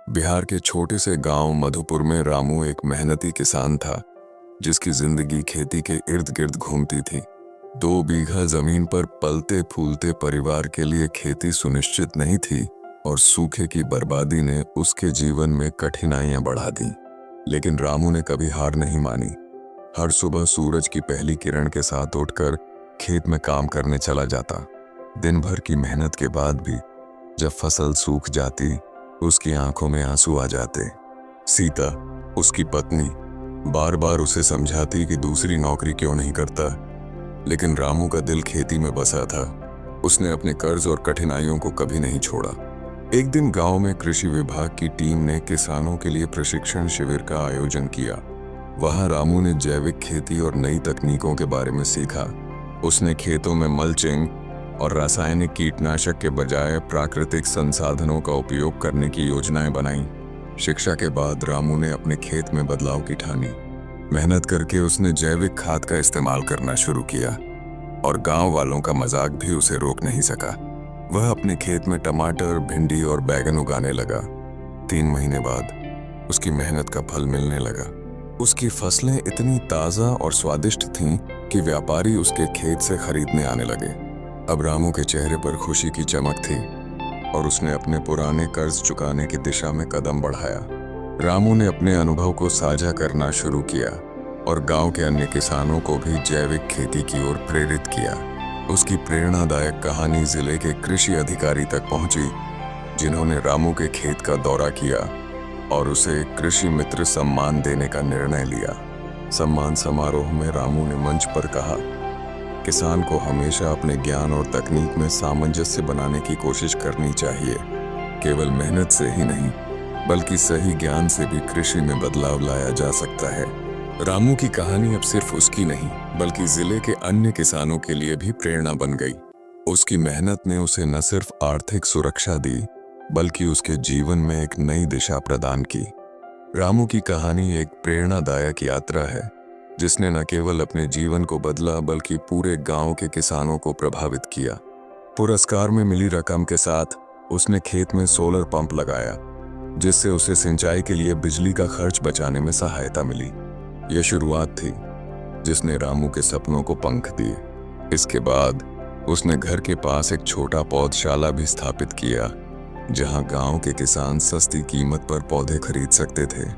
बिहार के छोटे से गांव मधुपुर में रामू एक मेहनती किसान था जिसकी जिंदगी खेती के इर्द गिर्द घूमती थी। 2 बीघा जमीन पर पलते फूलते परिवार के लिए खेती सुनिश्चित नहीं थी और सूखे की बर्बादी ने उसके जीवन में कठिनाइयां बढ़ा दी। लेकिन रामू ने कभी हार नहीं मानी। हर सुबह सूरज की पहली किरण के साथ उठकर खेत में काम करने चला जाता। दिन भर की मेहनत के बाद भी जब फसल सूख जाती उसकी आंखों में आंसू आ जाते। सीता, उसकी पत्नी, बार बार उसे समझाती कि दूसरी नौकरी क्यों नहीं करता, लेकिन रामू का दिल खेती में बसा था। उसने अपने कर्ज और कठिनाइयों को कभी नहीं छोड़ा। एक दिन गांव में कृषि विभाग की टीम ने किसानों के लिए प्रशिक्षण शिविर का आयोजन किया। वहां रामू ने जैविक खेती और नई तकनीकों के बारे में सीखा। उसने खेतों में मल्चिंग और रासायनिक कीटनाशक के बजाय प्राकृतिक संसाधनों का उपयोग करने की योजनाएं बनाई। शिक्षा के बाद रामू ने अपने खेत में बदलाव की ठानी। मेहनत करके उसने जैविक खाद का इस्तेमाल करना शुरू किया और गांव वालों का मजाक भी उसे रोक नहीं सका। वह अपने खेत में टमाटर, भिंडी और बैगन उगाने लगा। 3 महीने बाद उसकी मेहनत का फल मिलने लगा। उसकी फसलें इतनी ताज़ा और स्वादिष्ट थीं कि व्यापारी उसके खेत से खरीदने आने लगे। अब रामू के चेहरे पर खुशी की चमक थी और उसने अपने पुराने कर्ज चुकाने की दिशा में कदम बढ़ाया। रामू ने अपने अनुभव को साझा करना शुरू किया और गांव के अन्य किसानों को भी जैविक खेती की ओर प्रेरित किया। उसकी प्रेरणादायक कहानी जिले के कृषि अधिकारी तक पहुंची, जिन्होंने रामू के खेत का दौरा किया और उसे कृषि मित्र सम्मान देने का निर्णय लिया। सम्मान समारोह में रामू ने मंच पर कहा, किसान को हमेशा अपने ज्ञान और तकनीक में सामंजस्य बनाने की कोशिश करनी चाहिए। केवल मेहनत से ही नहीं, बल्कि सही ज्ञान से भी कृषि में बदलाव लाया जा सकता है। रामू की कहानी अब सिर्फ उसकी नहीं, बल्कि जिले के अन्य किसानों के लिए भी प्रेरणा बन गई। उसकी मेहनत ने उसे न सिर्फ आर्थिक सुरक्षा दी, बल्कि उसके जीवन में एक नई दिशा प्रदान की। रामू की कहानी एक प्रेरणादायक यात्रा है जिसने न केवल अपने जीवन को बदला, बल्कि पूरे गांव के किसानों को प्रभावित किया। पुरस्कार में मिली रकम के साथ उसने खेत में सोलर पंप लगाया, जिससे उसे सिंचाई के लिए बिजली का खर्च बचाने में सहायता मिली। यह शुरुआत थी जिसने रामू के सपनों को पंख दिए। इसके बाद उसने घर के पास एक छोटा पौधशाला भी स्थापित किया, जहां गांव के किसान सस्ती कीमत पर पौधे खरीद सकते थे।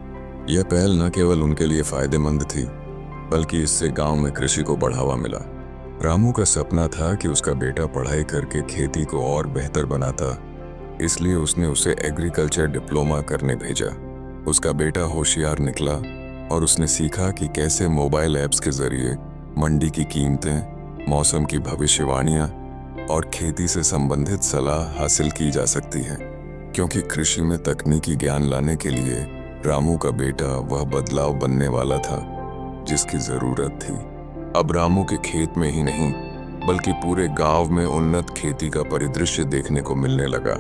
यह पहल न केवल उनके लिए फायदेमंद थी, बल्कि इससे गांव में कृषि को बढ़ावा मिला। रामू का सपना था कि उसका बेटा पढ़ाई करके खेती को और बेहतर बनाता, इसलिए उसने उसे एग्रीकल्चर डिप्लोमा करने भेजा। उसका बेटा होशियार निकला और उसने सीखा कि कैसे मोबाइल ऐप्स के जरिए मंडी की कीमतें, मौसम की भविष्यवाणियां और खेती से संबंधित सलाह हासिल की जा सकती है। क्योंकि कृषि में तकनीकी ज्ञान लाने के लिए रामू का बेटा वह बदलाव बनने वाला था जिसकी जरूरत थी। अब रामू के खेत में ही नहीं, बल्कि पूरे गांव में उन्नत खेती का परिदृश्य देखने को मिलने लगा।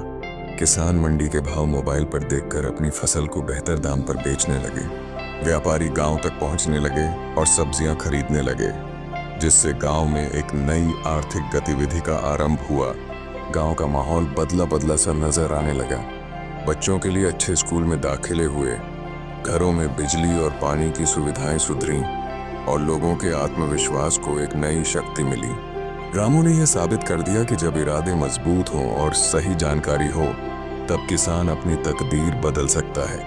किसान मंडी के भाव मोबाइल पर देखकर अपनी फसल को बेहतर दाम पर बेचने लगे। व्यापारी गांव तक पहुंचने लगे और सब्जियां खरीदने लगे, जिससे गांव में एक नई आर्थिक गतिविधि का आरंभ हुआ। गांव का माहौल बदला बदला सा नजर आने लगा। बच्चों के लिए अच्छे स्कूल में दाखिले हुए, घरों में बिजली और पानी की सुविधाएं सुधरीं और लोगों के आत्मविश्वास को एक नई शक्ति मिली। रामू ने यह साबित कर दिया कि जब इरादे मजबूत हों और सही जानकारी हो, तब किसान अपनी तकदीर बदल सकता है।